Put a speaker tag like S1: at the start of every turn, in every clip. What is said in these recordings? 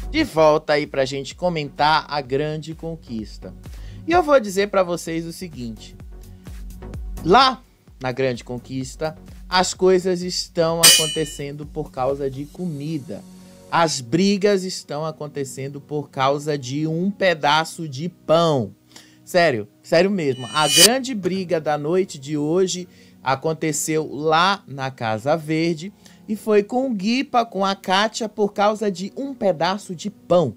S1: de volta aí pra gente comentar a grande conquista. E eu vou dizer pra vocês o seguinte: lá na grande conquista, as coisas estão acontecendo por causa de comida. As brigas estão acontecendo por causa de um pedaço de pão. Sério, sério mesmo. A grande briga da noite de hoje aconteceu lá na Casa Verde e foi com o Guipa, com a Kátia, por causa de um pedaço de pão.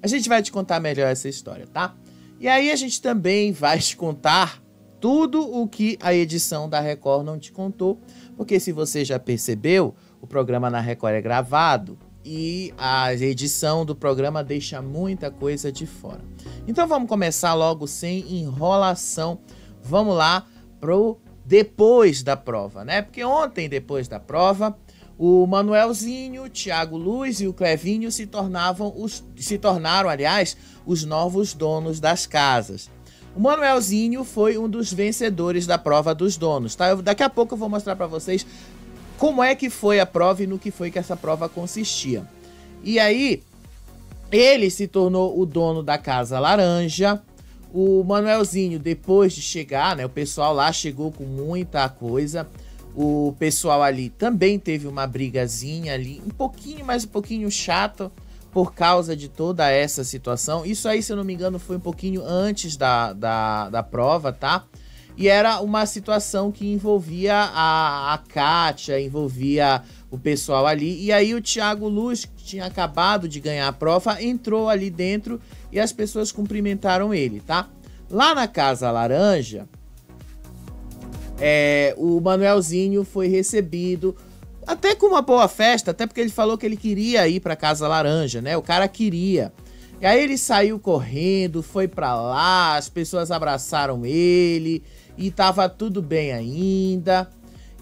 S1: A gente vai te contar melhor essa história, tá? E aí a gente também vai te contar tudo o que a edição da Record não te contou, porque se você já percebeu, o programa na Record é gravado e a edição do programa deixa muita coisa de fora. Então vamos começar logo sem enrolação. Vamos lá pro depois da prova, né? Porque ontem, depois da prova, o Manuelzinho, o Thiago Luz e o Clevinho se tornaram, aliás, os novos donos das casas. O Manuelzinho foi um dos vencedores da prova dos donos, tá? Daqui a pouco eu vou mostrar para vocês como é que foi a prova e no que foi que essa prova consistia. E aí, ele se tornou o dono da Casa Laranja. O Manuelzinho, depois de chegar, né, o pessoal lá chegou com muita coisa. O pessoal ali também teve uma brigazinha ali, um pouquinho chato por causa de toda essa situação. Isso aí, se eu não me engano, foi um pouquinho antes da prova, tá? E era uma situação que envolvia a Kátia, envolvia o pessoal ali. E aí o Thiago Luz, que tinha acabado de ganhar a prova, entrou ali dentro e as pessoas cumprimentaram ele, tá? Lá na Casa Laranja, o Manuelzinho foi recebido até com uma boa festa, até porque ele falou que ele queria ir pra Casa Laranja, né? O cara queria. E aí ele saiu correndo, foi pra lá, as pessoas abraçaram ele e tava tudo bem ainda.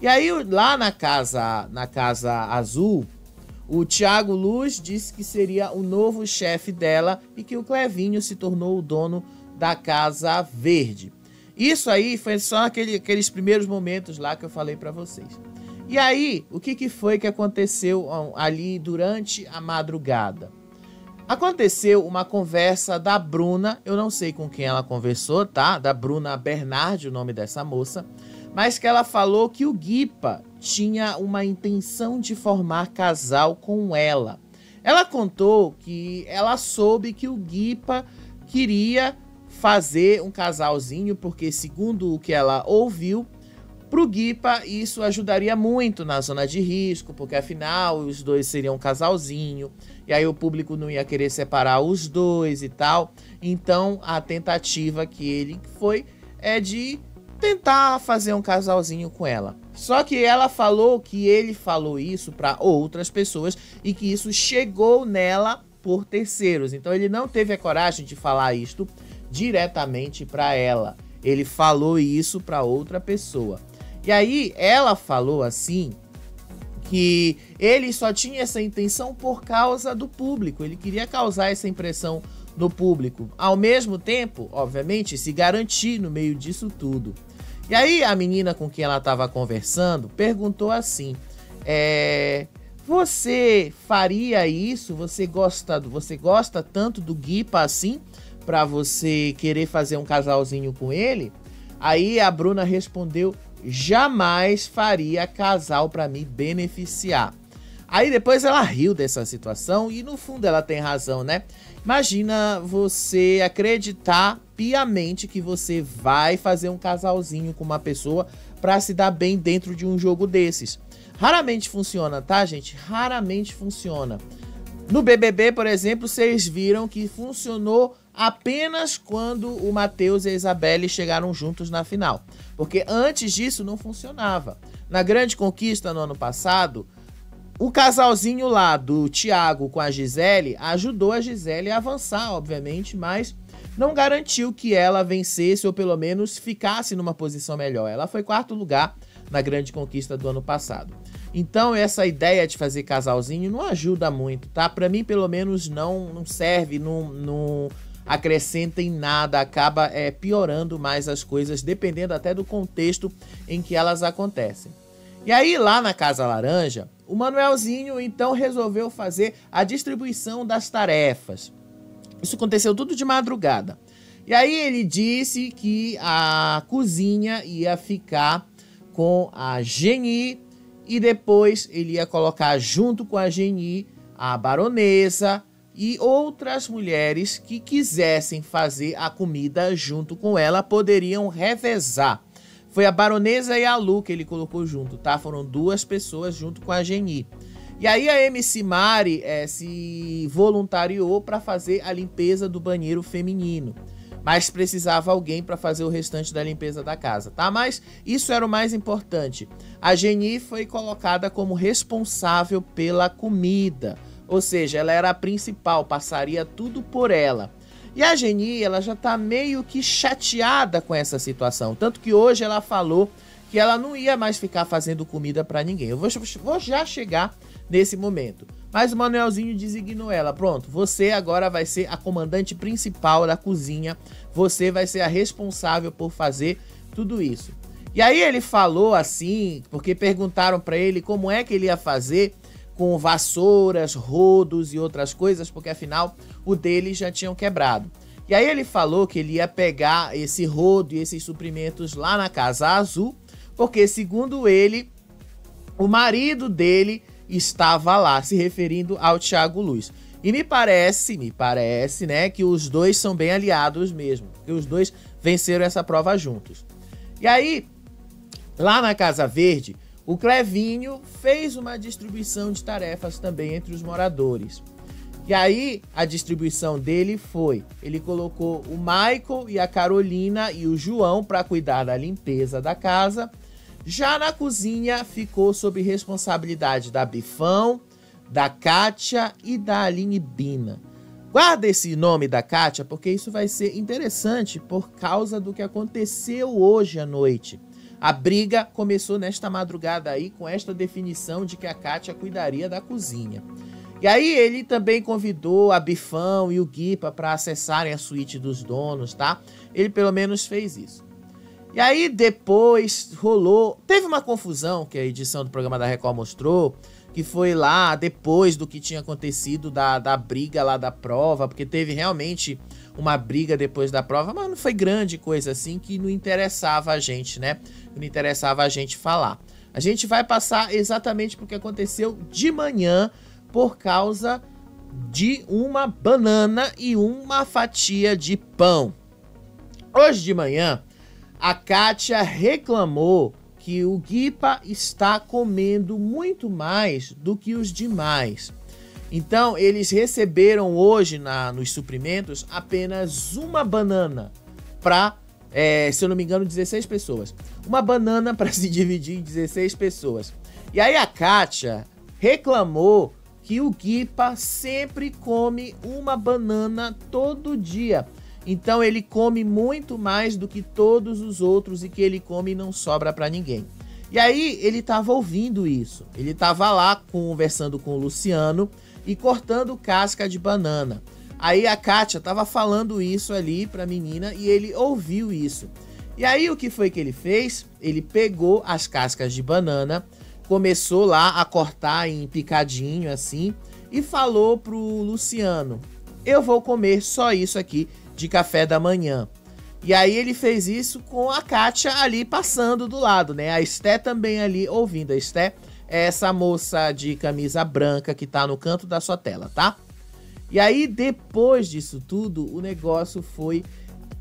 S1: E aí lá na Casa Azul, o Thiago Luz disse que seria o novo chefe dela e que o Clevinho se tornou o dono da Casa Verde. Isso aí foi só aqueles primeiros momentos lá que eu falei pra vocês. E aí, o que foi que aconteceu ali durante a madrugada? Aconteceu uma conversa da Bruna, eu não sei com quem ela conversou, tá? Da Bruna Bernardi, o nome dessa moça, mas que ela falou que o Guipa tinha uma intenção de formar casal com ela. Ela contou que ela soube que o Guipa queria fazer um casalzinho, porque segundo o que ela ouviu, pro Guipa isso ajudaria muito na zona de risco, porque afinal os dois seriam um casalzinho, e aí o público não ia querer separar os dois e tal. Então a tentativa que ele foi é de tentar fazer um casalzinho com ela. Só que ela falou que ele falou isso para outras pessoas e que isso chegou nela por terceiros. Então ele não teve a coragem de falar isto diretamente para ela. Ele falou isso para outra pessoa. E aí ela falou assim que ele só tinha essa intenção por causa do público. Ele queria causar essa impressão no público. Ao mesmo tempo, obviamente, se garantir no meio disso tudo. E aí a menina com quem ela estava conversando perguntou assim: você faria isso? Você gosta tanto do Guipa assim para você querer fazer um casalzinho com ele? Aí a Bruna respondeu: jamais faria casal para me beneficiar. Aí depois ela riu dessa situação e no fundo ela tem razão, né? Imagina você acreditar piamente que você vai fazer um casalzinho com uma pessoa para se dar bem dentro de um jogo desses. Raramente funciona, tá, gente? Raramente funciona. No BBB, por exemplo, vocês viram que funcionou apenas quando o Matheus e a Isabelle chegaram juntos na final. Porque antes disso não funcionava. Na Grande Conquista, no ano passado, o casalzinho lá do Thiago com a Gisele ajudou a Gisele a avançar, obviamente, mas não garantiu que ela vencesse ou pelo menos ficasse numa posição melhor. Ela foi 4º lugar na Grande Conquista do ano passado. Então essa ideia de fazer casalzinho não ajuda muito, tá? Pra mim, pelo menos, não serve, não acrescenta em nada, acaba piorando mais as coisas, dependendo até do contexto em que elas acontecem. E aí, lá na Casa Laranja, o Manuelzinho, então, resolveu fazer a distribuição das tarefas. Isso aconteceu tudo de madrugada. E aí ele disse que a cozinha ia ficar com a Geni e depois ele ia colocar junto com a Geni a baronesa e outras mulheres que quisessem fazer a comida junto com ela poderiam revezar. Foi a baronesa e a Lu que ele colocou junto, tá? Foram duas pessoas junto com a Geni. E aí a MC Mari se voluntariou para fazer a limpeza do banheiro feminino. Mas precisava alguém para fazer o restante da limpeza da casa, tá? Mas isso era o mais importante. A Geni foi colocada como responsável pela comida. Ou seja, ela era a principal, passaria tudo por ela. E a Geni, ela já tá meio que chateada com essa situação. Tanto que hoje ela falou que ela não ia mais ficar fazendo comida para ninguém. Eu vou já chegar nesse momento. Mas o Manuelzinho designou ela. Pronto, você agora vai ser a comandante principal da cozinha. Você vai ser a responsável por fazer tudo isso. E aí ele falou assim, porque perguntaram para ele como é que ele ia fazer com vassouras, rodos e outras coisas, porque afinal o dele já tinham quebrado. E aí ele falou que ele ia pegar esse rodo e esses suprimentos lá na Casa Azul, porque segundo ele, o marido dele estava lá, se referindo ao Thiago Luz. E me parece, né, que os dois são bem aliados mesmo, que os dois venceram essa prova juntos. E aí, lá na Casa Verde, o Clevinho fez uma distribuição de tarefas também entre os moradores. E aí, a distribuição dele foi, ele colocou o Michael e a Carolina e o João para cuidar da limpeza da casa. Já na cozinha, ficou sob responsabilidade da Bifão, da Kátia e da Aline Bina. Guarda esse nome da Kátia, porque isso vai ser interessante por causa do que aconteceu hoje à noite. A briga começou nesta madrugada aí com esta definição de que a Kátia cuidaria da cozinha. E aí ele também convidou a Bifão e o Guipa para acessarem a suíte dos donos, tá? Ele pelo menos fez isso. E aí depois teve uma confusão que a edição do programa da Record mostrou, que foi lá depois do que tinha acontecido da briga lá da prova, porque teve realmente uma briga depois da prova, mas não foi grande coisa assim que não interessava a gente, né? Não interessava a gente falar. A gente vai passar exatamente porque aconteceu de manhã por causa de uma banana e uma fatia de pão. Hoje de manhã, a Kátia reclamou que o Guipa está comendo muito mais do que os demais. Então, eles receberam hoje nos suprimentos apenas uma banana para, se eu não me engano, 16 pessoas. Uma banana para se dividir em 16 pessoas. E aí a Kátia reclamou que o Guipa sempre come uma banana todo dia. Então ele come muito mais do que todos os outros e que ele come e não sobra para ninguém. E aí ele estava ouvindo isso. Ele estava lá conversando com o Luciano e cortando casca de banana. Aí a Kátia estava falando isso ali para a menina e ele ouviu isso. E aí o que foi que ele fez? Ele pegou as cascas de banana, começou lá a cortar em picadinho assim e falou pro Luciano: eu vou comer só isso aqui de café da manhã. E aí ele fez isso com a Kátia ali passando do lado, né? A Esté também ali ouvindo. A Esté é essa moça de camisa branca que tá no canto da sua tela, tá? E aí depois disso tudo, o negócio foi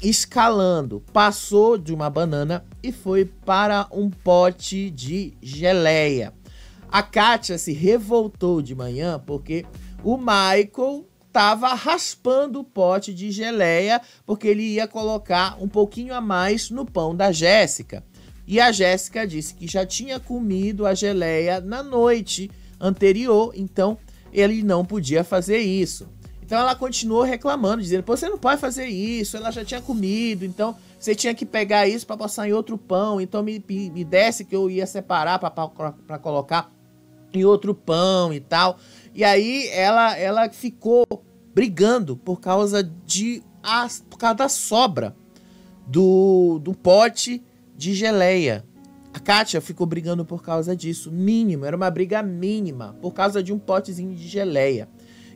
S1: escalando. Passou de uma banana e foi para um pote de geleia. A Kátia se revoltou de manhã porque o Michael tava raspando o pote de geleia porque ele ia colocar um pouquinho a mais no pão da Jéssica. E a Jéssica disse que já tinha comido a geleia na noite anterior, então ele não podia fazer isso. Então ela continuou reclamando, dizendo: pô, você não pode fazer isso, ela já tinha comido, então você tinha que pegar isso para passar em outro pão, então me desse que eu ia separar para colocar em outro pão e tal. E aí ela ficou brigando por causa da sobra do pote de geleia. A Kátia ficou brigando por causa disso, mínimo, era uma briga mínima, por causa de um potezinho de geleia.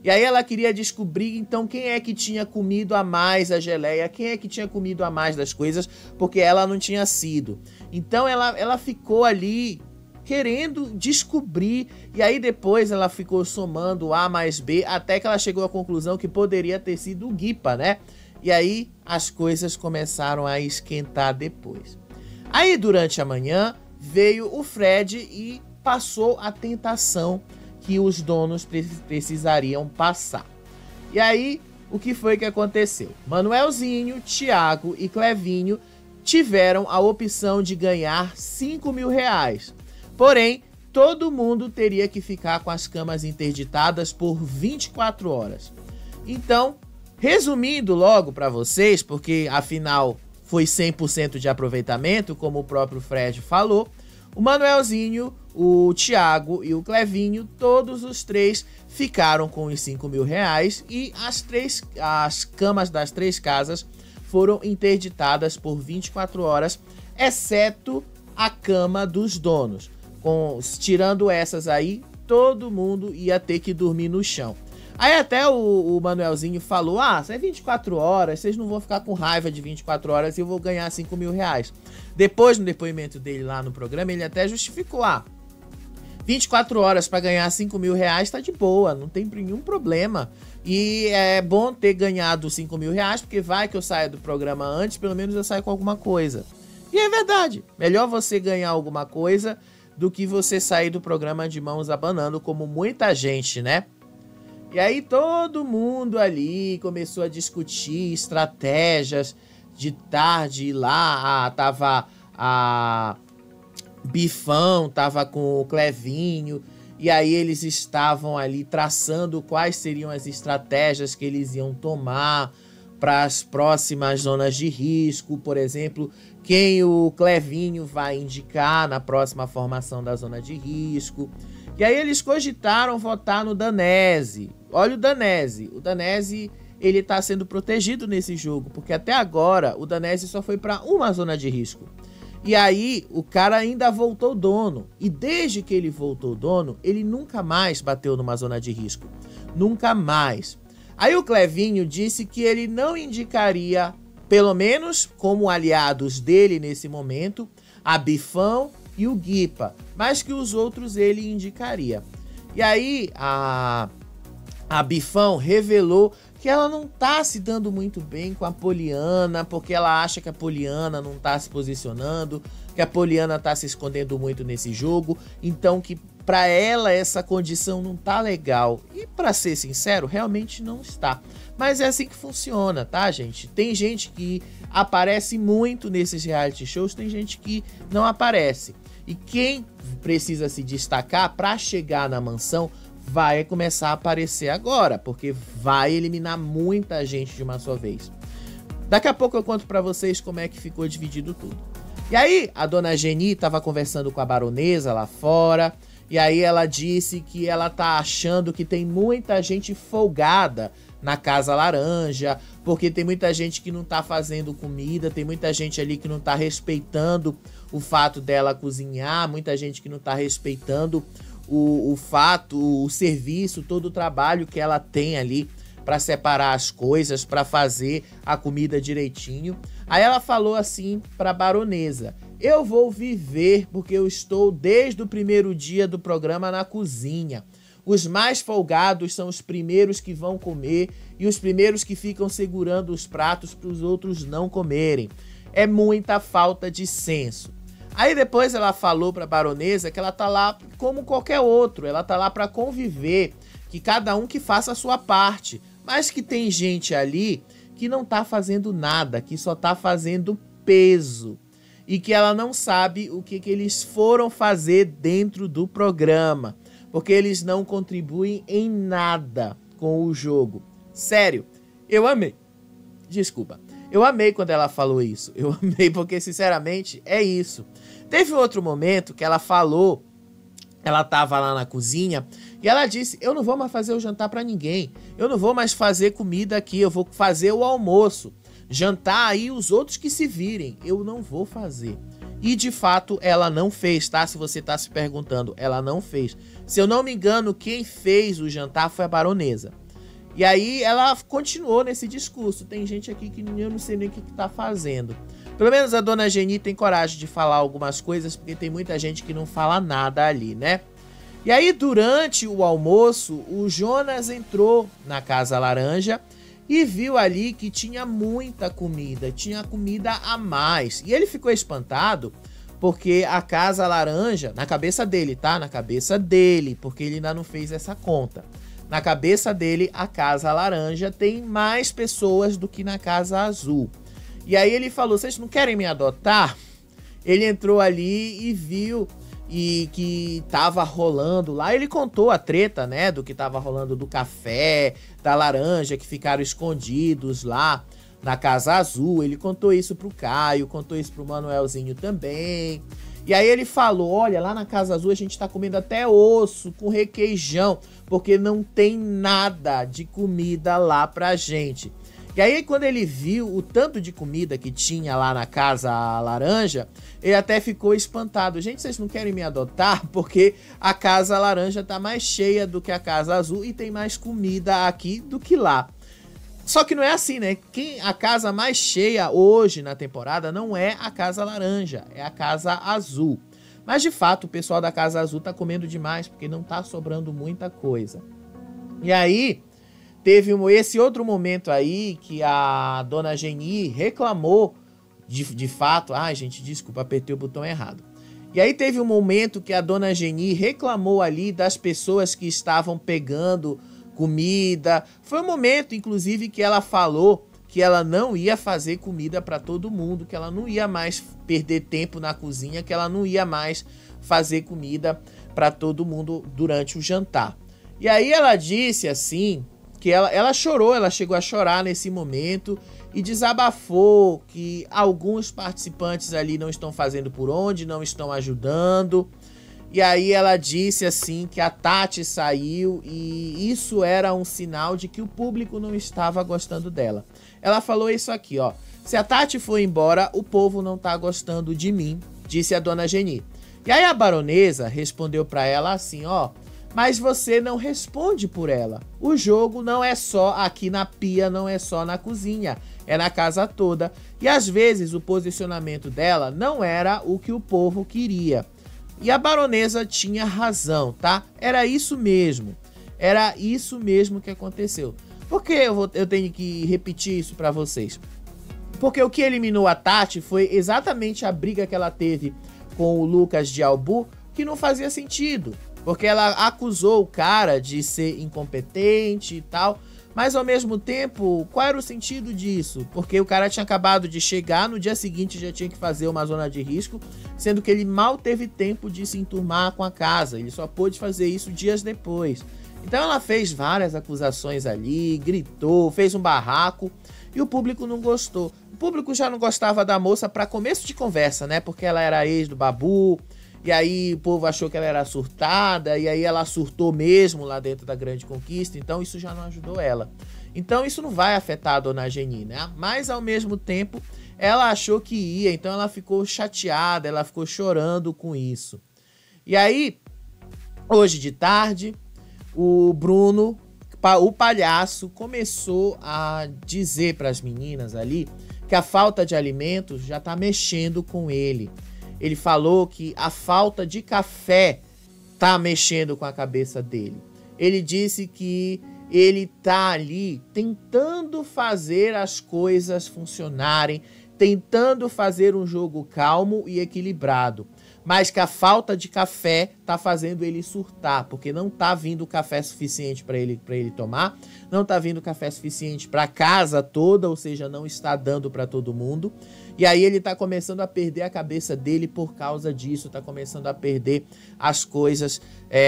S1: E aí ela queria descobrir, então, quem é que tinha comido a mais a geleia, quem é que tinha comido a mais das coisas, porque ela não tinha sido. Então ela ficou ali querendo descobrir, e aí depois ela ficou somando A mais B, até que ela chegou à conclusão que poderia ter sido o Guipa, né? E aí as coisas começaram a esquentar depois. Aí durante a manhã veio o Fred e passou a tentação que os donos precisariam passar. E aí, o que foi que aconteceu? Manuelzinho, Thiago e Clevinho tiveram a opção de ganhar R$5.000. Porém, todo mundo teria que ficar com as camas interditadas por 24 horas. Então, resumindo logo para vocês, porque afinal foi 100% de aproveitamento, como o próprio Fred falou, o Manuelzinho, o Thiago e o Clevinho, todos os três ficaram com os R$5.000 e as camas das 3 casas foram interditadas por 24 horas, exceto a cama dos donos. Tirando essas aí, todo mundo ia ter que dormir no chão. Aí até o Manuelzinho falou, se é 24 horas, vocês não vão ficar com raiva de 24 horas e eu vou ganhar R$5.000. Depois, no depoimento dele lá no programa, ele até justificou, 24 horas para ganhar R$5.000 tá de boa, não tem nenhum problema. E é bom ter ganhado R$5.000, porque vai que eu saia do programa antes, pelo menos eu saio com alguma coisa. E é verdade, melhor você ganhar alguma coisa do que você sair do programa de mãos abanando, como muita gente, né? E aí todo mundo ali começou a discutir estratégias de tarde lá. Tava a Bifão, tava com o Clevinho. E aí eles estavam ali traçando quais seriam as estratégias que eles iam tomar para as próximas zonas de risco. Por exemplo, quem o Clevinho vai indicar na próxima formação da zona de risco. E aí eles cogitaram votar no Danese. Olha o Danese. O Danese, ele tá sendo protegido nesse jogo, porque até agora o Danese só foi para uma zona de risco. E aí o cara ainda voltou dono. E desde que ele voltou dono, ele nunca mais bateu numa zona de risco. Nunca mais. Aí o Clevinho disse que ele não indicaria, pelo menos como aliados dele nesse momento, a Bifão e o Guipa, mas que os outros ele indicaria. E aí a Bifão revelou que ela não tá se dando muito bem com a Poliana, porque ela acha que a Poliana não tá se posicionando, que a Poliana tá se escondendo muito nesse jogo, então que pra ela essa condição não tá legal. E pra ser sincero, realmente não está. Mas é assim que funciona, tá, gente? Tem gente que aparece muito nesses reality shows, tem gente que não aparece. E quem precisa se destacar para chegar na mansão vai começar a aparecer agora, porque vai eliminar muita gente de uma só vez. Daqui a pouco eu conto para vocês como é que ficou dividido tudo. E aí, a dona Geni estava conversando com a baronesa lá fora, e aí ela disse que ela tá achando que tem muita gente folgada na Casa Laranja, porque tem muita gente que não tá fazendo comida, tem muita gente ali que não tá respeitando o fato dela cozinhar, muita gente que não tá respeitando o serviço, todo o trabalho que ela tem ali para separar as coisas, para fazer a comida direitinho. Aí ela falou assim para a baronesa: eu vou viver porque eu estou desde o primeiro dia do programa na cozinha. Os mais folgados são os primeiros que vão comer e os primeiros que ficam segurando os pratos para os outros não comerem. É muita falta de senso. Aí depois ela falou para a baronesa que ela tá lá como qualquer outro, ela tá lá para conviver, que cada um que faça a sua parte, mas que tem gente ali que não tá fazendo nada, que só tá fazendo peso, e que ela não sabe o que eles foram fazer dentro do programa, porque eles não contribuem em nada com o jogo. Sério, eu amei. Desculpa. Eu amei quando ela falou isso. Eu amei porque, sinceramente, é isso. Teve outro momento que ela falou, ela tava lá na cozinha, e ela disse: eu não vou mais fazer o jantar pra ninguém. Eu não vou mais fazer comida aqui, eu vou fazer o almoço. Jantar aí os outros que se virem. Eu não vou fazer. E de fato ela não fez, tá? Se você tá se perguntando, ela não fez. Se eu não me engano, quem fez o jantar foi a baronesa. E aí ela continuou nesse discurso. Tem gente aqui que eu não sei nem o que tá fazendo. Pelo menos a dona Geni tem coragem de falar algumas coisas, porque tem muita gente que não fala nada ali, né? E aí, durante o almoço, o Jonas entrou na Casa Laranja e viu ali que tinha muita comida, tinha comida a mais. E ele ficou espantado porque a Casa Laranja, na cabeça dele, tá? Na cabeça dele, porque ele ainda não fez essa conta. Na cabeça dele, a Casa Laranja tem mais pessoas do que na Casa Azul. E aí ele falou, vocês não querem me adotar? Ele entrou ali e viu e que tava rolando lá, ele contou a treta, né, do que tava rolando do café, da laranja, que ficaram escondidos lá na Casa Azul. Ele contou isso pro Caio, contou isso pro Manuelzinho também. E aí ele falou, olha, lá na Casa Azul a gente tá comendo até osso com requeijão, porque não tem nada de comida lá pra gente. E aí, quando ele viu o tanto de comida que tinha lá na Casa Laranja, ele até ficou espantado. Gente, vocês não querem me adotar? Porque a Casa Laranja tá mais cheia do que a Casa Azul e tem mais comida aqui do que lá. Só que não é assim, né? A casa mais cheia hoje na temporada não é a Casa Laranja, é a Casa Azul. Mas, de fato, o pessoal da Casa Azul tá comendo demais, porque não tá sobrando muita coisa. E aí teve esse outro momento aí que a dona Geni reclamou de fato. Ai, gente, desculpa, apertei o botão errado. E aí teve um momento que a dona Geni reclamou ali das pessoas que estavam pegando comida. Foi um momento, inclusive, que ela falou que ela não ia fazer comida para todo mundo, que ela não ia mais perder tempo na cozinha, que ela não ia mais fazer comida para todo mundo durante o jantar. E aí ela disse assim, que ela chorou, ela chegou a chorar nesse momento e desabafou que alguns participantes ali não estão fazendo por onde, não estão ajudando. E aí ela disse assim que a Tati saiu e isso era um sinal de que o público não estava gostando dela. Ela falou isso aqui, ó. Se a Tati for embora, o povo não tá gostando de mim, disse a dona Geni. E aí a baronesa respondeu para ela assim, ó. Mas você não responde por ela. O jogo não é só aqui na pia, não é só na cozinha, é na casa toda. E às vezes o posicionamento dela não era o que o povo queria. E a baronesa tinha razão, tá? Era isso mesmo. Era isso mesmo que aconteceu. Por que eu tenho que repetir isso pra vocês? Porque o que eliminou a Tati foi exatamente a briga que ela teve com o Lucas de Albu, que não fazia sentido. Porque ela acusou o cara de ser incompetente e tal. Mas ao mesmo tempo, qual era o sentido disso? Porque o cara tinha acabado de chegar, no dia seguinte já tinha que fazer uma zona de risco, sendo que ele mal teve tempo de se enturmar com a casa. Ele só pôde fazer isso dias depois. Então ela fez várias acusações ali, gritou, fez um barraco e o público não gostou. O público já não gostava da moça para começo de conversa, né? Porque ela era ex do Babu. E aí o povo achou que ela era surtada, e aí ela surtou mesmo lá dentro da Grande Conquista, então isso já não ajudou ela. Então isso não vai afetar a dona Geni, né? Mas ao mesmo tempo, ela achou que ia, então ela ficou chateada, ela ficou chorando com isso. E aí, hoje de tarde, o Bruno, o palhaço, começou a dizer para as meninas ali que a falta de alimentos já tá mexendo com ele. Ele falou que a falta de café tá mexendo com a cabeça dele. Ele disse que ele tá ali tentando fazer as coisas funcionarem, tentando fazer um jogo calmo e equilibrado. Mas que a falta de café tá fazendo ele surtar, porque não tá vindo café suficiente para ele tomar, não tá vindo café suficiente para a casa toda, ou seja, não está dando para todo mundo. E aí ele tá começando a perder a cabeça dele por causa disso, tá começando a perder as coisas,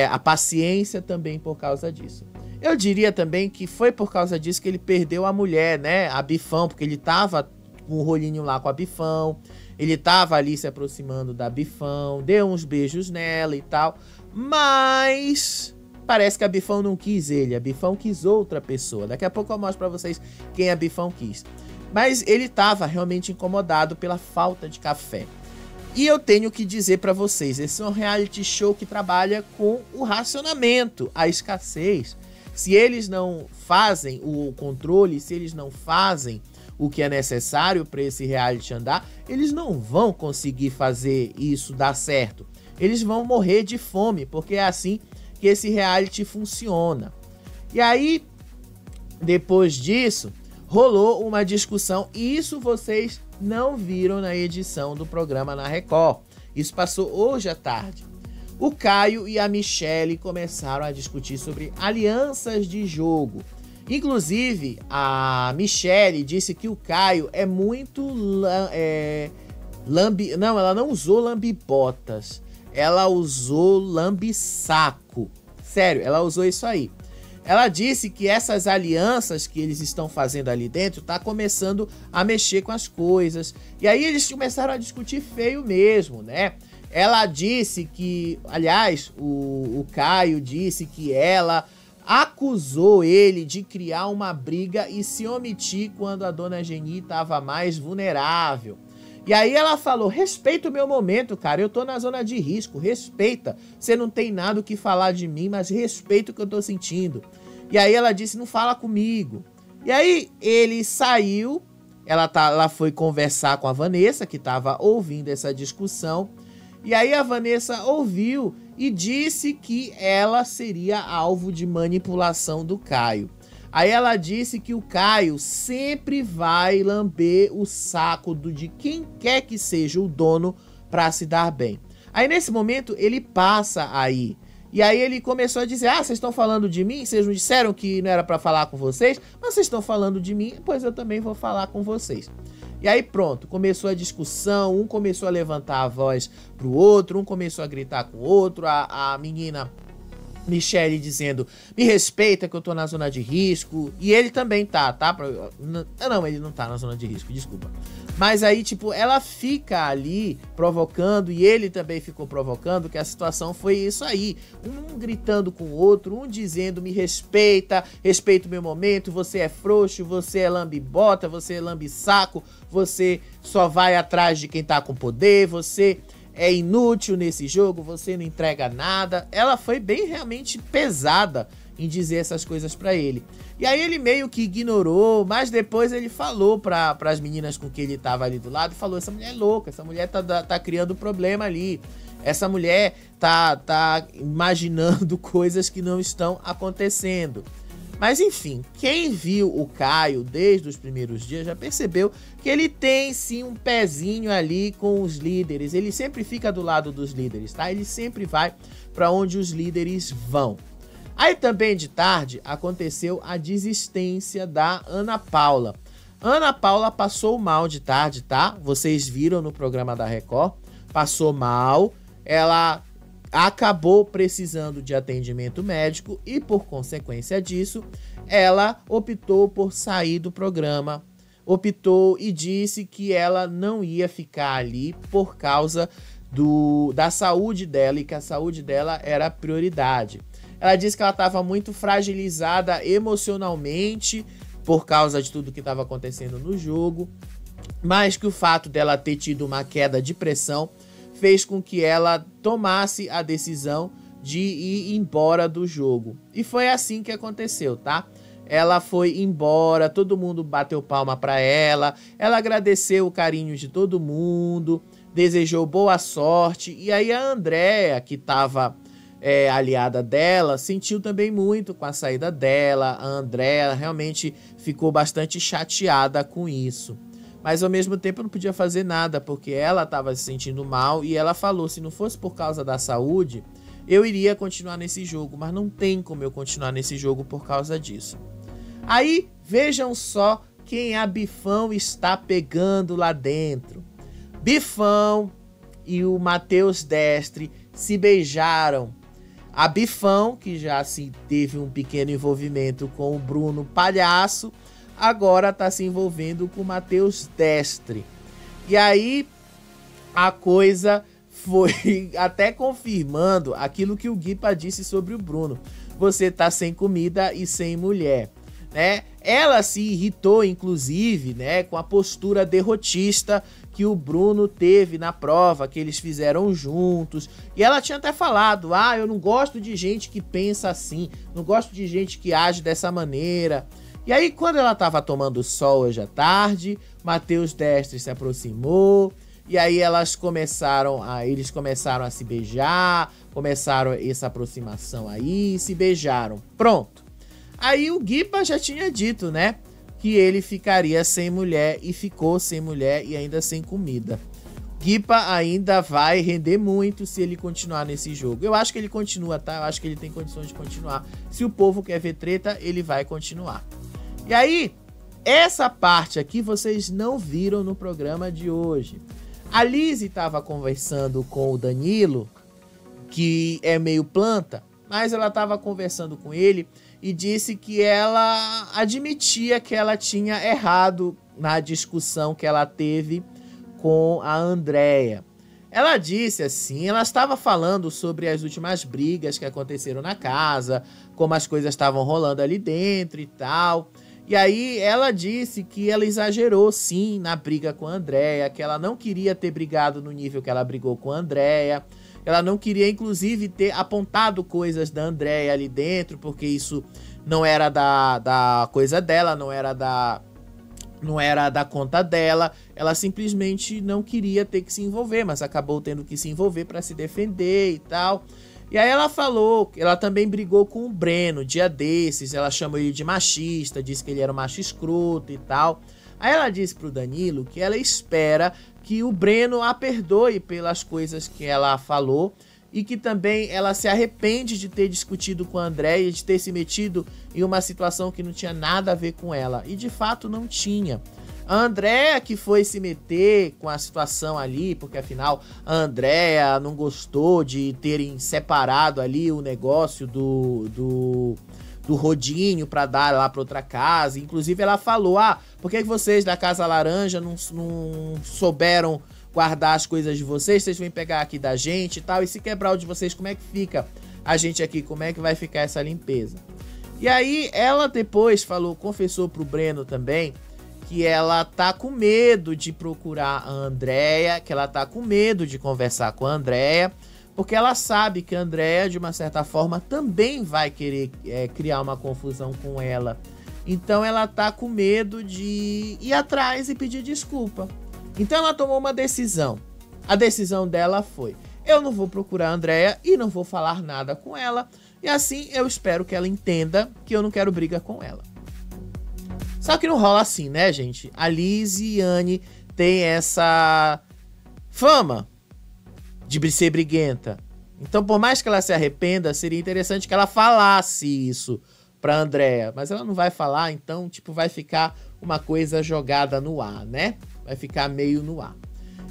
S1: a paciência também por causa disso. Eu diria também que foi por causa disso que ele perdeu a mulher, né, a Bifão, porque ele tava com um rolinho lá com a Bifão, ele tava ali se aproximando da Bifão, deu uns beijos nela e tal, mas parece que a Bifão não quis ele, a Bifão quis outra pessoa. Daqui a pouco eu mostro pra vocês quem a Bifão quis. Mas ele tava realmente incomodado pela falta de café. E eu tenho que dizer para vocês, esse é um reality show que trabalha com o racionamento, a escassez. Se eles não fazem o controle, se eles não fazem o que é necessário para esse reality andar, eles não vão conseguir fazer isso dar certo. Eles vão morrer de fome, porque é assim que esse reality funciona. E aí, depois disso, rolou uma discussão, e isso vocês não viram na edição do programa na Record. Isso passou hoje à tarde. O Caio e a Michelle começaram a discutir sobre alianças de jogo. Inclusive, a Michelle disse que o Caio é muito Não, ela não usou lambibotas. Ela usou lambisaco. Sério, ela usou isso aí. Ela disse que essas alianças que eles estão fazendo ali dentro tá começando a mexer com as coisas. E aí eles começaram a discutir feio mesmo, né? Ela disse que, aliás, o Caio disse que ela acusou ele de criar uma briga e se omitir quando a dona Geni estava mais vulnerável. E aí ela falou, respeita o meu momento, cara, eu tô na zona de risco, respeita. Você não tem nada o que falar de mim, mas respeita o que eu tô sentindo. E aí ela disse, não fala comigo. E aí ele saiu, ela foi conversar com a Vanessa, que tava ouvindo essa discussão. E aí a Vanessa ouviu e disse que ela seria alvo de manipulação do Caio. Aí ela disse que o Caio sempre vai lamber o saco de quem quer que seja o dono para se dar bem. Aí nesse momento ele passa aí. E aí ele começou a dizer, vocês estão falando de mim? Vocês não disseram que não era para falar com vocês? Mas vocês estão falando de mim, pois eu também vou falar com vocês. E aí pronto, começou a discussão, um começou a levantar a voz pro outro, um começou a gritar com o outro, a menina Michelle dizendo, me respeita que eu tô na zona de risco, e ele também tá? Não, ele não tá na zona de risco, desculpa. Mas aí, tipo, ela fica ali provocando, e ele também ficou provocando, que a situação foi isso aí. Um gritando com o outro, um dizendo, me respeita, respeita o meu momento, você é frouxo, você é lambibota, você é lambisaco, você só vai atrás de quem tá com poder, você é inútil nesse jogo, você não entrega nada. Ela foi bem realmente pesada em dizer essas coisas pra ele. E aí ele meio que ignorou, mas depois ele falou pras meninas com quem ele tava ali do lado, falou, essa mulher é louca, essa mulher tá criando problema ali. Essa mulher tá imaginando coisas que não estão acontecendo. Mas enfim, quem viu o Caio desde os primeiros dias já percebeu que ele tem sim um pezinho ali com os líderes. Ele sempre fica do lado dos líderes, tá? Ele sempre vai para onde os líderes vão. Aí também de tarde aconteceu a desistência da Ana Paula. Ana Paula passou mal de tarde, tá? Vocês viram no programa da Record. Passou mal, ela acabou precisando de atendimento médico e, por consequência disso, ela optou por sair do programa. Optou e disse que ela não ia ficar ali por causa da saúde dela e que a saúde dela era prioridade. Ela disse que ela estava muito fragilizada emocionalmente por causa de tudo que estava acontecendo no jogo, mas que o fato dela ter tido uma queda de pressão fez com que ela tomasse a decisão de ir embora do jogo. E foi assim que aconteceu, tá? Ela foi embora, todo mundo bateu palma pra ela, ela agradeceu o carinho de todo mundo, desejou boa sorte, e aí a Andréa, que tava aliada dela, sentiu também muito com a saída dela. A Andréa realmente ficou bastante chateada com isso. Mas ao mesmo tempo não podia fazer nada, porque ela estava se sentindo mal e ela falou, se não fosse por causa da saúde, eu iria continuar nesse jogo, mas não tem como eu continuar nesse jogo por causa disso. Aí, vejam só quem a Bifão está pegando lá dentro. Bifão e o Matheus Destre se beijaram. A Bifão, que já teve um pequeno envolvimento com o Bruno Palhaço, agora tá se envolvendo com o Matheus Destre. E aí a coisa foi até confirmando aquilo que o Guipa disse sobre o Bruno. Você tá sem comida e sem mulher. né? Ela se irritou, inclusive, né, com a postura derrotista que o Bruno teve na prova, que eles fizeram juntos. E ela tinha até falado, eu não gosto de gente que pensa assim, não gosto de gente que age dessa maneira. E aí, quando ela estava tomando sol hoje à tarde, Matheus Destre se aproximou, e aí eles começaram a se beijar, começaram essa aproximação aí, se beijaram. Pronto. Aí o Guipa já tinha dito, né, que ele ficaria sem mulher e ficou sem mulher e ainda sem comida. Guipa ainda vai render muito se ele continuar nesse jogo. Eu acho que ele continua, tá? Eu acho que ele tem condições de continuar. Se o povo quer ver treta, ele vai continuar. E aí, essa parte aqui vocês não viram no programa de hoje. A Lizzy estava conversando com o Danilo, que é meio planta, mas ela estava conversando com ele e disse que ela admitia que ela tinha errado na discussão que ela teve com a Andréia. Ela disse assim, ela estava falando sobre as últimas brigas que aconteceram na casa, como as coisas estavam rolando ali dentro e tal. E aí ela disse que ela exagerou sim na briga com a Andréia, que ela não queria ter brigado no nível que ela brigou com a Andréia. Ela não queria, inclusive, ter apontado coisas da Andréia ali dentro, porque isso não era da coisa dela, não era da conta dela. Ela simplesmente não queria ter que se envolver, mas acabou tendo que se envolver para se defender e tal. E aí ela falou que ela também brigou com o Breno, dia desses, ela chamou ele de machista, disse que ele era um macho escroto e tal. Aí ela disse pro Danilo que ela espera que o Breno a perdoe pelas coisas que ela falou e que também ela se arrepende de ter discutido com a Andréia, de ter se metido em uma situação que não tinha nada a ver com ela. E de fato não tinha. A Andréia que foi se meter com a situação ali, porque afinal a Andréia não gostou de terem separado ali o negócio do rodinho para dar lá para outra casa. Inclusive ela falou, por que vocês da Casa Laranja não souberam guardar as coisas de vocês? Vocês vêm pegar aqui da gente e tal, e se quebrar o de vocês, como é que fica a gente aqui? Como é que vai ficar essa limpeza? E aí ela depois confessou pro Breno também, que ela tá com medo de procurar a Andréia, que ela tá com medo de conversar com a Andréia, porque ela sabe que a Andréia, de uma certa forma, também vai querer criar uma confusão com ela. Então ela tá com medo de ir atrás e pedir desculpa. Então ela tomou uma decisão. A decisão dela foi, eu não vou procurar a Andréia e não vou falar nada com ela. E assim eu espero que ela entenda que eu não quero briga com ela. Só que não rola assim, né, gente? A Lisiane tem essa fama de ser briguenta. Então, por mais que ela se arrependa, seria interessante que ela falasse isso pra Andréia. Mas ela não vai falar, então, vai ficar uma coisa jogada no ar, né? Vai ficar meio no ar.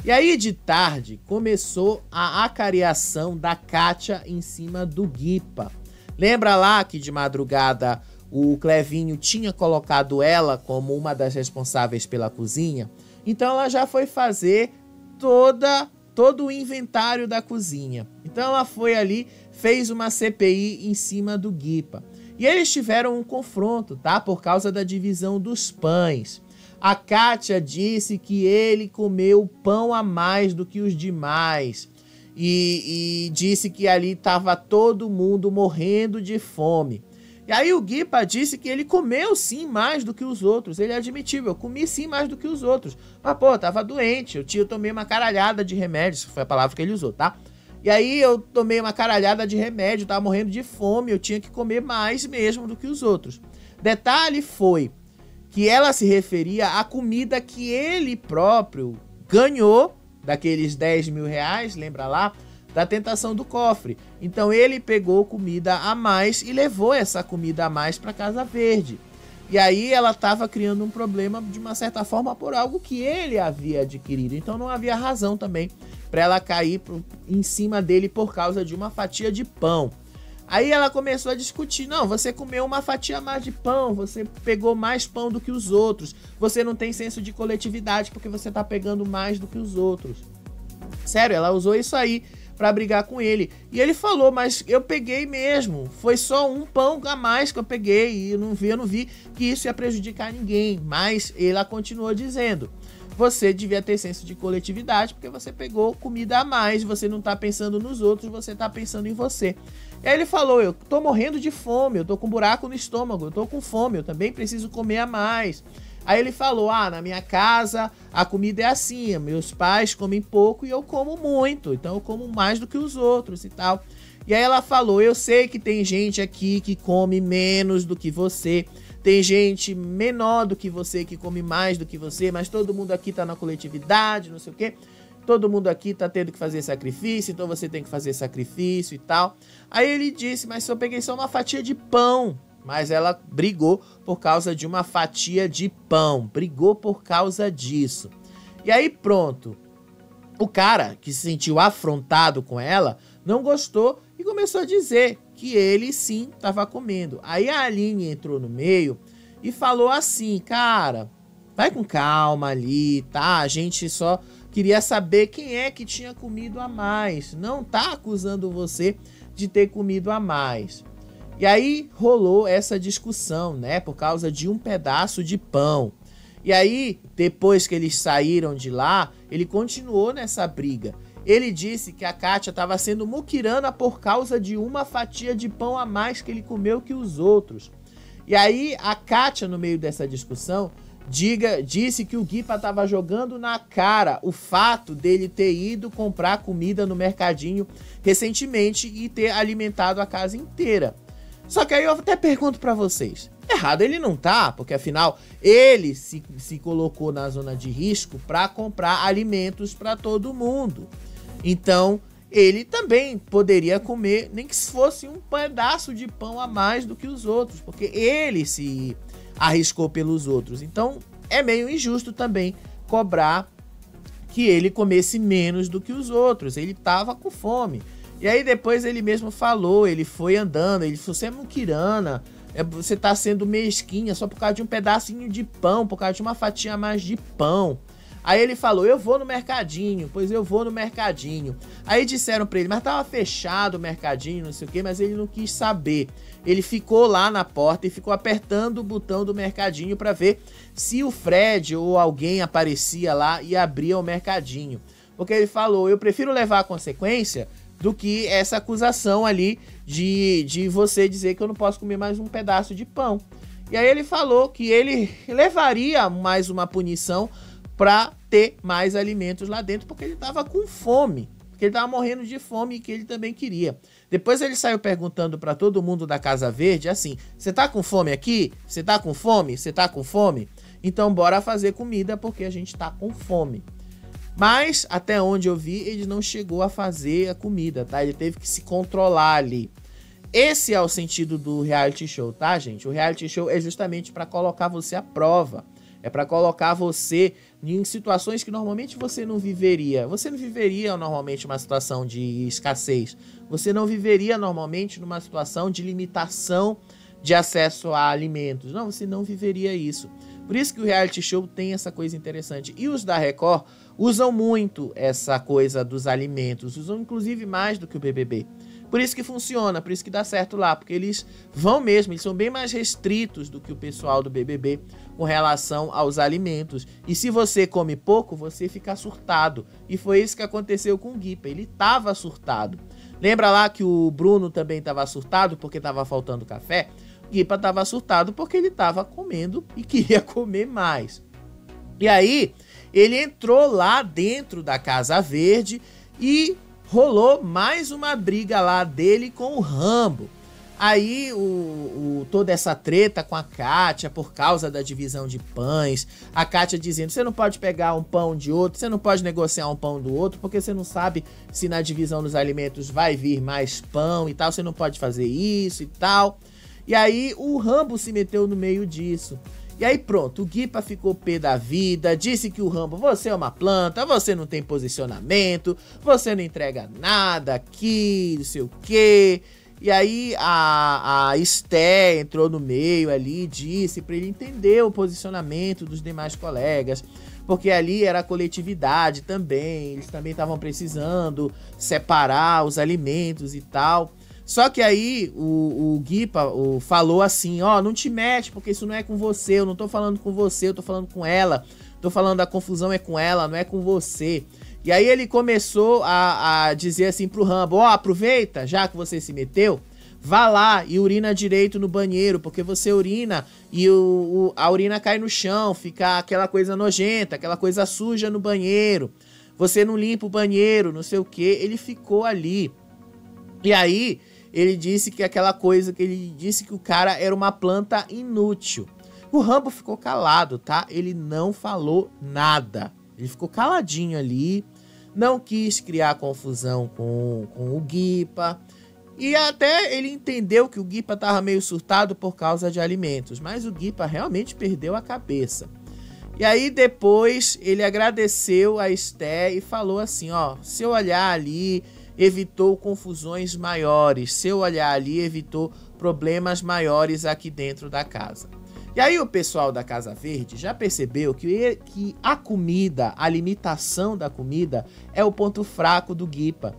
S1: E aí, de tarde, começou a acariação da Kátia em cima do Guipa. Lembra lá que de madrugada o Clevinho tinha colocado ela como uma das responsáveis pela cozinha? Então ela já foi fazer todo o inventário da cozinha. Então ela foi ali, fez uma CPI em cima do Guipa. E eles tiveram um confronto, tá? Por causa da divisão dos pães. A Kátia disse que ele comeu pão a mais do que os demais. E disse que ali estava todo mundo morrendo de fome. E aí o Guipa disse que ele comeu sim mais do que os outros. Ele admitiu, eu comi sim mais do que os outros. Mas pô, eu tava doente, eu tomei uma caralhada de remédio, isso foi a palavra que ele usou, tá? E aí eu tomei uma caralhada de remédio, tava morrendo de fome, eu tinha que comer mais mesmo do que os outros. Detalhe foi que ela se referia à comida que ele próprio ganhou, daqueles 10 mil reais, lembra lá? Da tentação do cofre. Então ele pegou comida a mais e levou essa comida a mais para Casa Verde. E aí ela estava criando um problema de uma certa forma por algo que ele havia adquirido. Então não havia razão também para ela cair em cima dele por causa de uma fatia de pão. Aí ela começou a discutir, não, você comeu uma fatia a mais de pão, você pegou mais pão do que os outros, você não tem senso de coletividade porque você tá pegando mais do que os outros. Sério, ela usou isso aí pra brigar com ele. E ele falou, mas eu peguei mesmo, foi só um pão a mais que eu peguei, e eu não vi que isso ia prejudicar ninguém. Mas ela continuou dizendo, você devia ter senso de coletividade, porque você pegou comida a mais, você não tá pensando nos outros, você tá pensando em você. E aí ele falou, eu tô morrendo de fome, eu tô com um buraco no estômago, eu tô com fome, eu também preciso comer a mais. Aí ele falou, na minha casa a comida é assim, meus pais comem pouco e eu como muito, então eu como mais do que os outros e tal. E aí ela falou, eu sei que tem gente aqui que come menos do que você, tem gente menor do que você que come mais do que você, mas todo mundo aqui tá na coletividade, não sei o quê. Todo mundo aqui tá tendo que fazer sacrifício, então você tem que fazer sacrifício e tal. Aí ele disse, mas eu peguei só uma fatia de pão. Mas ela brigou por causa de uma fatia de pão. Brigou por causa disso. E aí pronto. O cara que se sentiu afrontado com ela não gostou e começou a dizer que ele sim estava comendo. Aí a Aline entrou no meio e falou assim, cara, vai com calma ali, tá? A gente só queria saber quem é que tinha comido a mais. Não tá acusando você de ter comido a mais. E aí rolou essa discussão, né? Por causa de um pedaço de pão. E aí, depois que eles saíram de lá, ele continuou nessa briga. Ele disse que a Kátia estava sendo muquirana por causa de uma fatia de pão a mais que ele comeu que os outros. E aí, a Kátia, no meio dessa discussão, disse que o Guipa estava jogando na cara o fato dele ter ido comprar comida no mercadinho recentemente e ter alimentado a casa inteira. Só que aí eu até pergunto pra vocês, errado ele não tá, porque afinal ele se colocou na zona de risco pra comprar alimentos pra todo mundo. Então ele também poderia comer, nem que fosse um pedaço de pão a mais do que os outros, porque ele se arriscou pelos outros. Então é meio injusto também cobrar que ele comesse menos do que os outros, ele tava com fome. E aí depois ele mesmo falou, ele foi andando, ele falou, você é muquirana, você tá sendo mesquinha só por causa de um pedacinho de pão, por causa de uma fatia a mais de pão. Aí ele falou, eu vou no mercadinho, pois eu vou no mercadinho. Aí disseram pra ele, mas tava fechado o mercadinho, não sei o que, mas ele não quis saber. Ele ficou lá na porta e ficou apertando o botão do mercadinho pra ver se o Fred ou alguém aparecia lá e abria o mercadinho. Porque ele falou, eu prefiro levar a consequência do que essa acusação ali de você dizer que eu não posso comer mais um pedaço de pão. E aí ele falou que ele levaria mais uma punição para ter mais alimentos lá dentro, porque ele estava com fome, porque ele estava morrendo de fome e que ele também queria. Depois ele saiu perguntando para todo mundo da Casa Verde assim, você tá com fome aqui? Você tá com fome? Você tá com fome? Então bora fazer comida porque a gente tá com fome. Mas, até onde eu vi, ele não chegou a fazer a comida, tá? Ele teve que se controlar ali. Esse é o sentido do reality show, tá, gente? O reality show é justamente para colocar você à prova. É para colocar você em situações que normalmente você não viveria. Você não viveria normalmente uma situação de escassez. Você não viveria normalmente numa situação de limitação de acesso a alimentos. Não, você não viveria isso. Por isso que o reality show tem essa coisa interessante. E os da Record usam muito essa coisa dos alimentos. Usam inclusive mais do que o BBB. Por isso que funciona, por isso que dá certo lá. Porque eles vão mesmo, eles são bem mais restritos do que o pessoal do BBB com relação aos alimentos. E se você come pouco, você fica surtado. E foi isso que aconteceu com o Guipa. Ele estava surtado. Lembra lá que o Bruno também estava surtado porque estava faltando café? O Guipa estava surtado porque ele estava comendo e queria comer mais. E aí, ele entrou lá dentro da Casa Verde e rolou mais uma briga lá dele com o Rambo. Aí, toda essa treta com a Kátia por causa da divisão de pães. A Kátia dizendo, você não pode pegar um pão de outro, você não pode negociar um pão do outro, porque você não sabe se na divisão dos alimentos vai vir mais pão e tal, você não pode fazer isso e tal. E aí o Rambo se meteu no meio disso. E aí pronto, o Guipa ficou pé da vida, disse que o Rambo, você é uma planta, você não tem posicionamento, você não entrega nada aqui, não sei o quê. E aí a Esté entrou no meio ali e disse para ele entender o posicionamento dos demais colegas. porque ali era a coletividade também, eles também estavam precisando separar os alimentos e tal. Só que aí o Guipa falou assim, ó, não te mete, porque isso não é com você, eu não tô falando com você, eu tô falando com ela. Tô falando a confusão é com ela, não é com você. E aí ele começou a dizer assim pro Rambo, ó, aproveita, já que você se meteu, vá lá e urina direito no banheiro, porque você urina e a urina cai no chão, fica aquela coisa nojenta, aquela coisa suja no banheiro. Você não limpa o banheiro, não sei o que. Ele ficou ali. E aí ele disse que aquela coisa, que ele disse que o cara era uma planta inútil. O Rambo ficou calado, tá? Ele não falou nada. Ele ficou caladinho ali, não quis criar confusão com o Guipa. E até ele entendeu que o Guipa tava meio surtado por causa de alimentos. Mas o Guipa realmente perdeu a cabeça. E aí depois ele agradeceu a Esté e falou assim, ó, seu olhar ali evitou confusões maiores, seu olhar ali evitou problemas maiores aqui dentro da casa. E aí o pessoal da Casa Verde já percebeu que a comida, a limitação da comida é o ponto fraco do Guipa.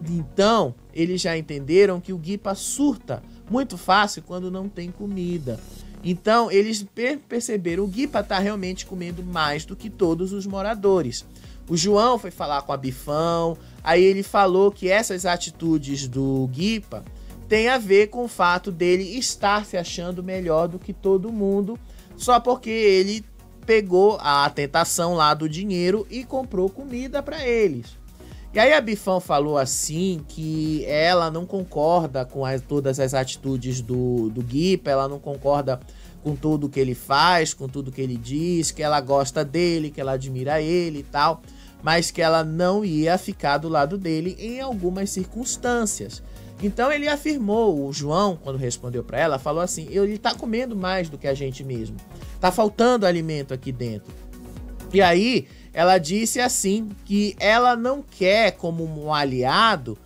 S1: Então, eles já entenderam que o Guipa surta muito fácil quando não tem comida. Então, eles perceberam, o Guipa tá realmente comendo mais do que todos os moradores. O João foi falar com a Bifão, aí ele falou que essas atitudes do Guipa tem a ver com o fato dele estar se achando melhor do que todo mundo, só porque ele pegou a tentação lá do dinheiro e comprou comida para eles. E aí a Bifão falou assim que ela não concorda com todas as atitudes do Guipa, ela não concorda com tudo que ele faz, com tudo que ele diz, que ela gosta dele, que ela admira ele e tal, mas que ela não ia ficar do lado dele em algumas circunstâncias. Então ele afirmou, o João, quando respondeu para ela, falou assim, ele tá comendo mais do que a gente mesmo, tá faltando alimento aqui dentro. E aí ela disse assim, que ela não quer como um aliado,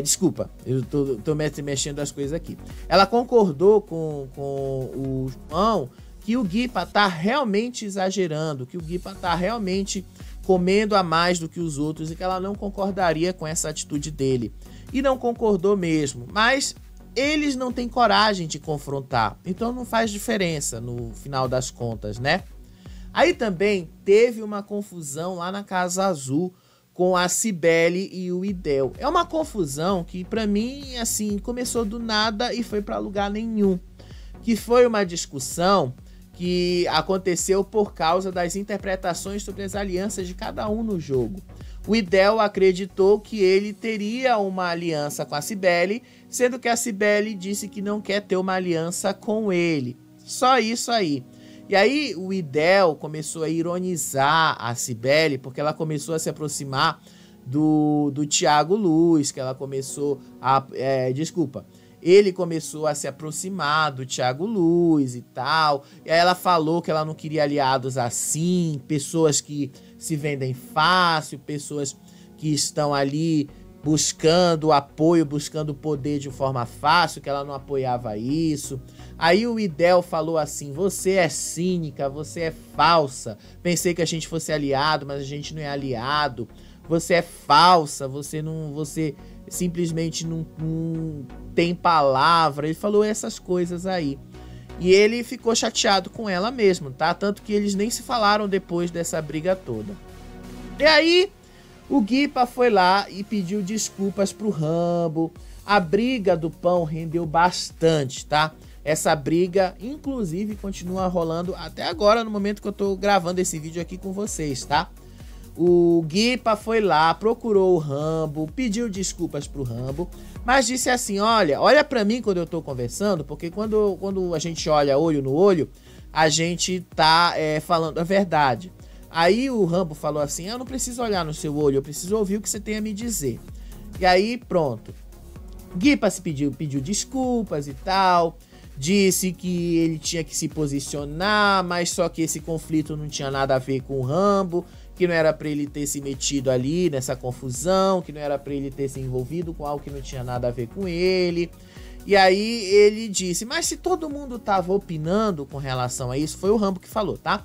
S1: desculpa, eu tô mexendo as coisas aqui. Ela concordou com o João que o Guipa tá realmente exagerando, que o Guipa tá realmente comendo a mais do que os outros e que ela não concordaria com essa atitude dele. E não concordou mesmo, mas eles não têm coragem de confrontar, então não faz diferença no final das contas, né? Aí também teve uma confusão lá na Casa Azul com a Cibele e o Idel. É uma confusão que pra mim, assim, começou do nada e foi pra lugar nenhum. Que foi uma discussão que aconteceu por causa das interpretações sobre as alianças de cada um no jogo. O Idel acreditou que ele teria uma aliança com a Cibele, sendo que a Cibele disse que não quer ter uma aliança com ele. Só isso aí. E aí o Idel começou a ironizar a Cibele, porque ela começou a se aproximar do Thiago Luz, que ela começou a... ele começou a se aproximar do Thiago Luz e tal. E aí ela falou que ela não queria aliados assim, pessoas que se vendem fácil, pessoas que estão ali buscando apoio, buscando poder de forma fácil, que ela não apoiava isso. Aí o Idel falou assim, você é cínica, você é falsa, pensei que a gente fosse aliado, mas a gente não é aliado, você é falsa, você simplesmente não tem palavra. Ele falou essas coisas aí. E ele ficou chateado com ela mesmo, tá? Tanto que eles nem se falaram depois dessa briga toda. E aí, o Guipa foi lá e pediu desculpas pro Rambo. A briga do pão rendeu bastante, tá? Essa briga, inclusive, continua rolando até agora, no momento que eu tô gravando esse vídeo aqui com vocês, tá? O Guipa foi lá, procurou o Rambo, pediu desculpas pro Rambo, mas disse assim, olha pra mim quando eu tô conversando, porque quando a gente olha olho no olho, a gente tá falando a verdade. Aí o Rambo falou assim, eu não preciso olhar no seu olho, eu preciso ouvir o que você tem a me dizer. E aí pronto, Guipa se pediu desculpas e tal, disse que ele tinha que se posicionar, mas só que esse conflito não tinha nada a ver com o Rambo, que não era pra ele ter se metido ali nessa confusão, que não era pra ele ter se envolvido com algo que não tinha nada a ver com ele. E aí ele disse, mas se todo mundo tava opinando com relação a isso, foi o Rambo que falou, tá?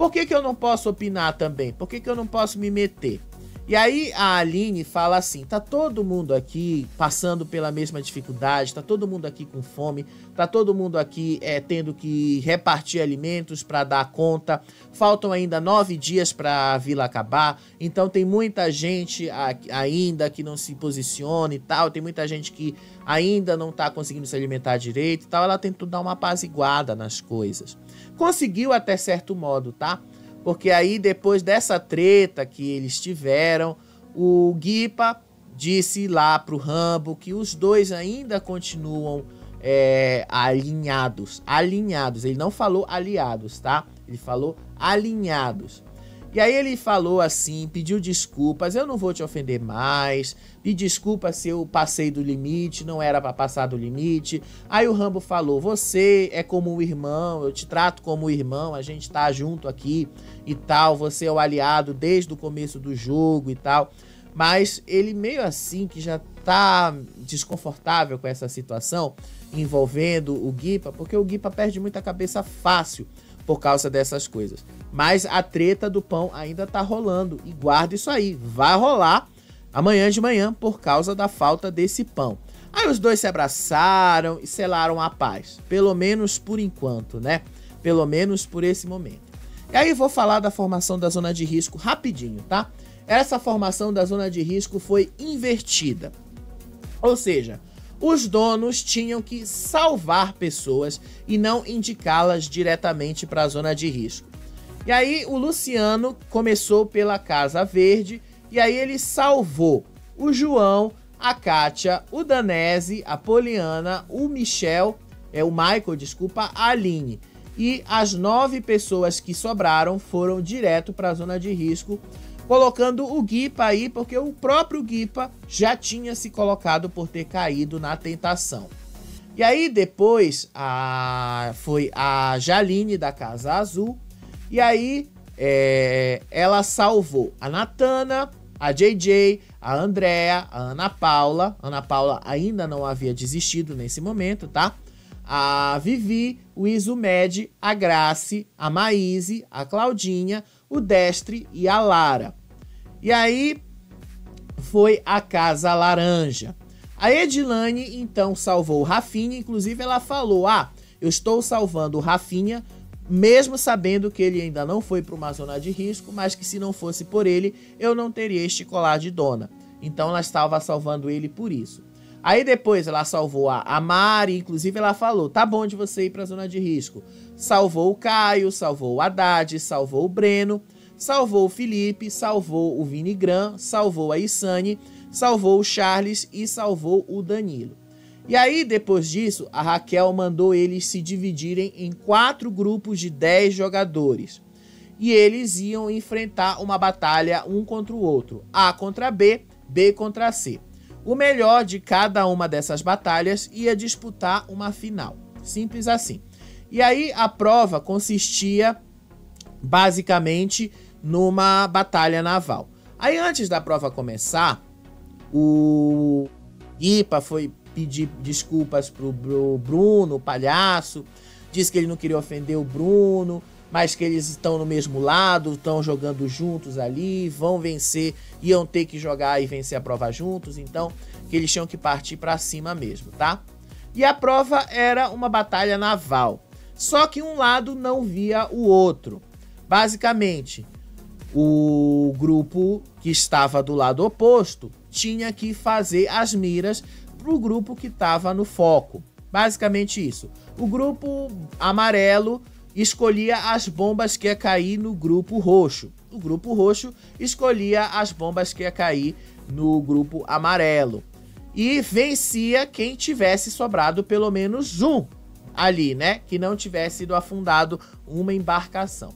S1: Por que eu não posso opinar também? Por que eu não posso me meter? E aí a Aline fala assim, tá todo mundo aqui passando pela mesma dificuldade, tá todo mundo aqui com fome, tá todo mundo aqui tendo que repartir alimentos para dar conta, faltam ainda 9 dias para a vila acabar, então tem muita gente ainda que não se posiciona e tal, tem muita gente que ainda não tá conseguindo se alimentar direito e tal, ela tentou dar uma apaziguada nas coisas. Conseguiu até certo modo, tá? Porque aí, depois dessa treta que eles tiveram, o Guipa disse lá pro Rambo que os dois ainda continuam alinhados. Alinhados. Ele não falou aliados, tá? Ele falou alinhados. E aí ele falou assim, pediu desculpas, eu não vou te ofender mais, me desculpa se eu passei do limite, não era pra passar do limite. Aí o Rambo falou, você é como um irmão, eu te trato como um irmão, a gente tá junto aqui e tal, você é o aliado desde o começo do jogo e tal. Mas ele meio assim, que já tá desconfortável com essa situação, envolvendo o Guipa, porque o Guipa perde muita cabeça fácil por causa dessas coisas. Mas a treta do pão ainda tá rolando. E guarda isso aí. Vai rolar amanhã de manhã por causa da falta desse pão. Aí os dois se abraçaram e selaram a paz. Pelo menos por enquanto, né? Pelo menos por esse momento. E aí vou falar da formação da zona de risco rapidinho, tá? Essa formação da zona de risco foi invertida. Ou seja, os donos tinham que salvar pessoas e não indicá-las diretamente para a zona de risco. E aí o Luciano começou pela Casa Verde e aí ele salvou o João, a Kátia, o Danese, a Poliana, o Michael, a Aline. E as 9 pessoas que sobraram foram direto para a zona de risco, colocando o Guipa aí, porque o próprio Guipa já tinha se colocado por ter caído na tentação. E aí depois foi a Jaline da Casa Azul, e aí ela salvou a Natana, a JJ, a Andrea, a Ana Paula. Ana Paula ainda não havia desistido nesse momento, tá? A Vivi, o Izumed, a Grace, a Maíse, a Claudinha, o Destre e a Lara. E aí foi a Casa Laranja. A Edilane então salvou o Rafinha, inclusive ela falou, eu estou salvando o Rafinha, mesmo sabendo que ele ainda não foi para uma zona de risco, mas que se não fosse por ele, eu não teria este colar de dona. Então ela estava salvando ele por isso. Aí depois ela salvou a Mari, inclusive ela falou, tá bom de você ir para a zona de risco. Salvou o Caio, salvou o Haddad, salvou o Breno, salvou o Felipe, salvou o Vini Gran, salvou a Isane, salvou o Charles e salvou o Danilo. E aí, depois disso, a Raquel mandou eles se dividirem em 4 grupos de 10 jogadores. E eles iam enfrentar uma batalha um contra o outro. A contra B, B contra C. O melhor de cada uma dessas batalhas ia disputar uma final. Simples assim. E aí, a prova consistia, basicamente, numa batalha naval. Aí antes da prova começar, o Guipa foi pedir desculpas pro Bruno, o palhaço, disse que ele não queria ofender o Bruno, mas que eles estão no mesmo lado, estão jogando juntos ali, vão vencer, iam ter que jogar e vencer a prova juntos, então que eles tinham que partir para cima mesmo, tá? E a prova era uma batalha naval, só que um lado não via o outro. Basicamente, o grupo que estava do lado oposto tinha que fazer as miras para o grupo que estava no foco. Basicamente isso. O grupo amarelo escolhia as bombas que ia cair no grupo roxo. O grupo roxo escolhia as bombas que ia cair no grupo amarelo. E vencia quem tivesse sobrado pelo menos um ali, né? Que não tivesse sido afundado uma embarcação.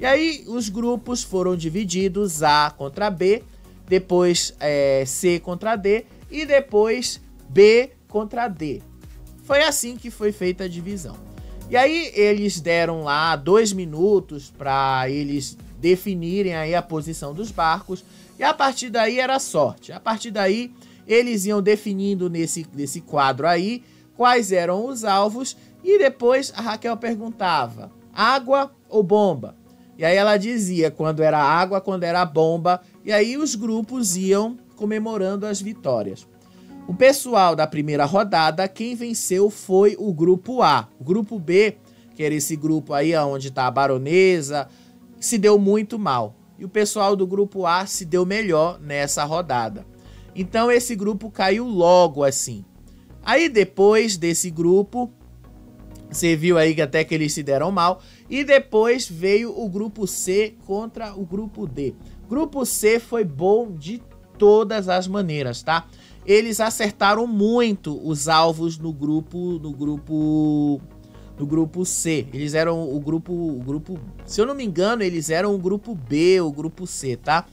S1: E aí os grupos foram divididos, A contra B, depois C contra D e depois B contra D. Foi assim que foi feita a divisão. E aí eles deram lá 2 minutos para eles definirem aí a posição dos barcos e a partir daí era sorte. A partir daí eles iam definindo nesse quadro aí quais eram os alvos e depois a Raquel perguntava, água ou bomba? E aí ela dizia quando era água, quando era bomba. E aí os grupos iam comemorando as vitórias. O pessoal da primeira rodada, quem venceu foi o grupo A. O grupo B, que era esse grupo aí onde está a baronesa, se deu muito mal. E o pessoal do grupo A se deu melhor nessa rodada. Então esse grupo caiu logo assim. Aí depois desse grupo, você viu aí que até que eles se deram mal. E depois veio o grupo C contra o grupo D. Grupo C foi bom de todas as maneiras, tá? Eles acertaram muito os alvos no grupo C. Eles eram o grupo, se eu não me engano, eles eram o grupo B, o grupo C, tá?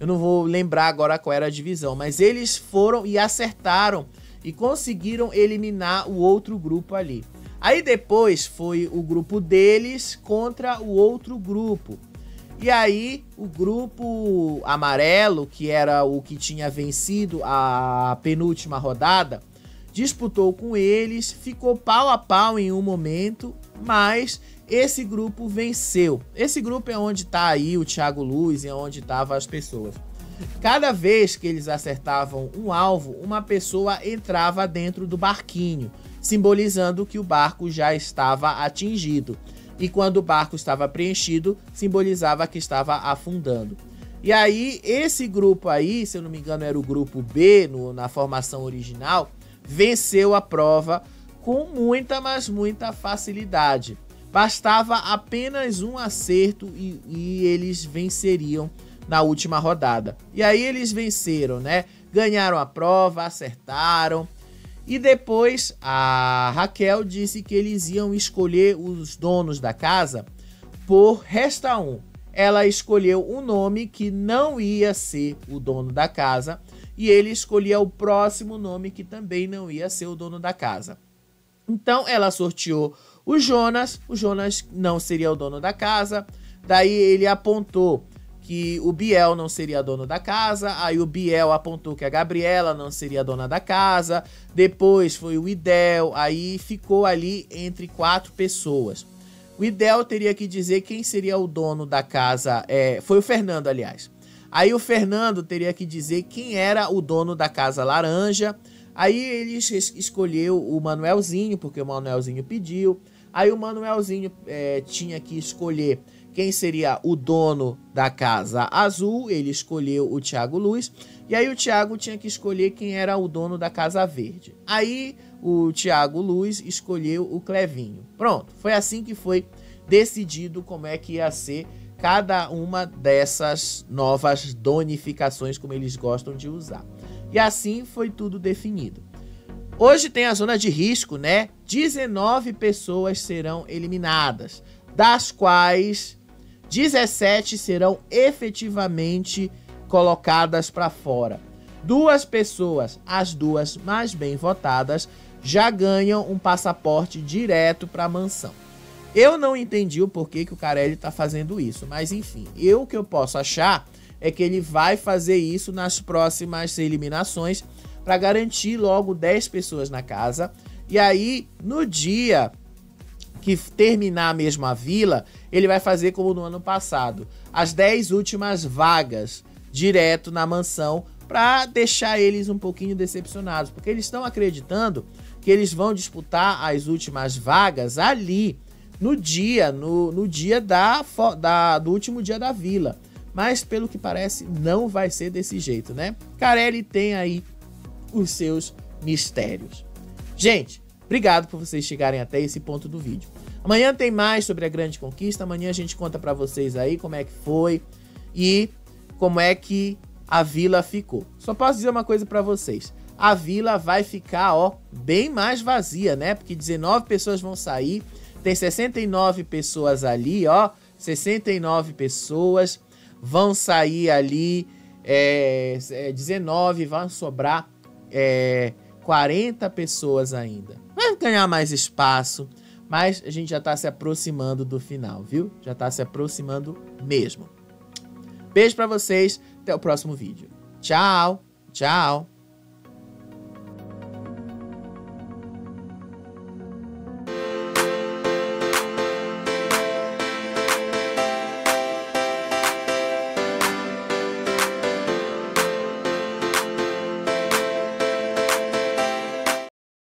S1: Eu não vou lembrar agora qual era a divisão, mas eles foram e acertaram e conseguiram eliminar o outro grupo ali. Aí depois foi o grupo deles contra o outro grupo. E aí o grupo amarelo, que era o que tinha vencido a penúltima rodada, disputou com eles, ficou pau a pau em um momento, mas esse grupo venceu. Esse grupo é onde tá aí o Thiago Luz e é onde estavam as pessoas. Cada vez que eles acertavam um alvo, uma pessoa entrava dentro do barquinho, simbolizando que o barco já estava atingido. E quando o barco estava preenchido, simbolizava que estava afundando. E aí, esse grupo aí, se eu não me engano era o grupo B, na formação original, venceu a prova com muita, mas muita facilidade. Bastava apenas um acerto e eles venceriam na última rodada. E aí eles venceram, né? Ganharam a prova, acertaram. E depois a Raquel disse que eles iam escolher os donos da casa por resta um. Ela escolheu um nome que não ia ser o dono da casa e ele escolhia o próximo nome que também não ia ser o dono da casa. Então ela sorteou o Jonas não seria o dono da casa, daí ele apontou que o Biel não seria dono da casa, aí o Biel apontou que a Gabriela não seria dona da casa, depois foi o Idel, aí ficou ali entre 4 pessoas. O Idel teria que dizer quem seria o dono da casa, foi o Fernando, aliás. Aí o Fernando teria que dizer quem era o dono da casa laranja, aí ele escolheu o Manuelzinho, porque o Manuelzinho pediu, aí o Manuelzinho tinha que escolher quem seria o dono da casa azul, ele escolheu o Thiago Luz, e aí o Thiago tinha que escolher quem era o dono da casa verde. Aí o Thiago Luz escolheu o Clevinho. Pronto, foi assim que foi decidido como é que ia ser cada uma dessas novas donificações, como eles gostam de usar. E assim foi tudo definido. Hoje tem a zona de risco, né? 19 pessoas serão eliminadas, das quais 17 serão efetivamente colocadas para fora. 2 pessoas, as 2 mais bem votadas, já ganham um passaporte direto para a mansão. Eu não entendi o porquê que o Carelli está fazendo isso, mas enfim, o que eu posso achar é que ele vai fazer isso nas próximas eliminações para garantir logo 10 pessoas na casa. E aí, no dia que terminar mesmo a vila, ele vai fazer como no ano passado, as 10 últimas vagas direto na mansão, para deixar eles um pouquinho decepcionados, porque eles estão acreditando que eles vão disputar as últimas vagas ali no dia do último dia da vila. Mas pelo que parece não vai ser desse jeito, né? Carelli tem aí os seus mistérios. Gente, obrigado por vocês chegarem até esse ponto do vídeo. Amanhã tem mais sobre a Grande Conquista. Amanhã a gente conta pra vocês aí como é que foi e como é que a vila ficou. Só posso dizer uma coisa pra vocês. A vila vai ficar, ó, bem mais vazia, né? Porque 19 pessoas vão sair. Tem 69 pessoas ali, ó. 69 pessoas vão sair ali. 19, vão sobrar 40 pessoas ainda. Vai ganhar mais espaço. Mas a gente já tá se aproximando do final, viu? Já tá se aproximando mesmo. Beijo pra vocês. Até o próximo vídeo. Tchau. Tchau.